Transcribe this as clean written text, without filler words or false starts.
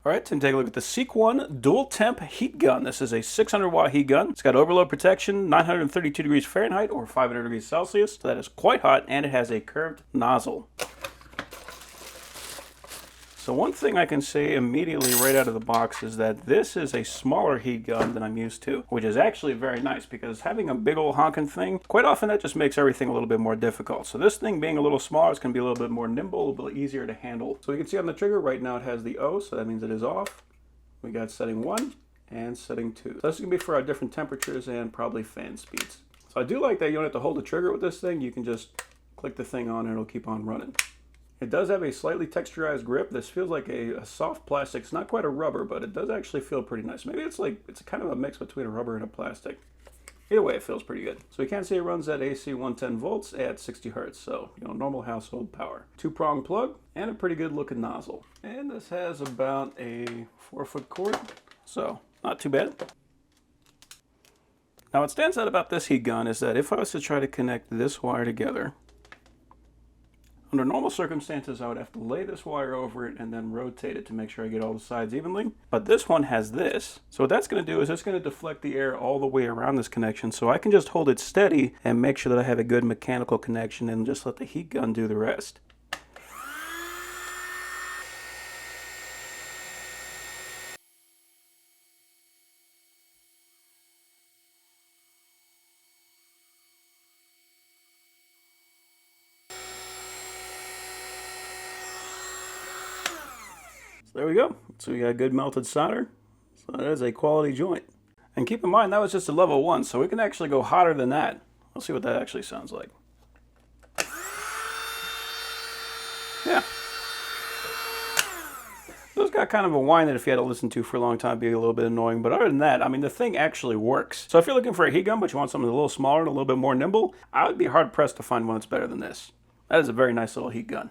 All right, time to take a look at the Seekone Dual Temp Heat Gun. This is a 600 watt heat gun. It's got overload protection, 932 degrees Fahrenheit or 500 degrees Celsius. So that is quite hot, and it has a curved nozzle. So one thing I can say immediately right out of the box is that this is a smaller heat gun than I'm used to, which is actually very nice because having a big old honking thing, quite often that just makes everything a little bit more difficult. So this thing being a little smaller, it's going to be a little bit more nimble, a little bit easier to handle. So you can see on the trigger right now it has the O, so that means it is off. We got setting 1 and setting 2. So this is going to be for our different temperatures and probably fan speeds. So I do like that you don't have to hold the trigger with this thing. You can just click the thing on and it'll keep on running. It does have a slightly texturized grip. This feels like a soft plastic. It's not quite a rubber, but it does actually feel pretty nice. Maybe it's kind of a mix between a rubber and a plastic. Either way, it feels pretty good. So you can see it runs at AC 110 volts at 60 hertz. So, normal household power. 2-prong plug and a pretty good looking nozzle. And this has about a 4-foot cord. So, not too bad. Now what stands out about this heat gun is that if I was to try to connect this wire together, under normal circumstances, I would have to lay this wire over it and then rotate it to make sure I get all the sides evenly. But this one has this. So what that's going to do is it's going to deflect the air all the way around this connection. So I can just hold it steady and make sure that I have a good mechanical connection and just let the heat gun do the rest. So there we go. So we got good melted solder. So that is a quality joint. And keep in mind that was just a level 1, so we can actually go hotter than that. Let's see what that actually sounds like. Yeah. So it's got kind of a whine that if you had to listen to for a long time, it'd be a little bit annoying. But other than that, I mean, the thing actually works. So if you're looking for a heat gun, but you want something a little smaller and a little bit more nimble, I would be hard pressed to find one that's better than this. That is a very nice little heat gun.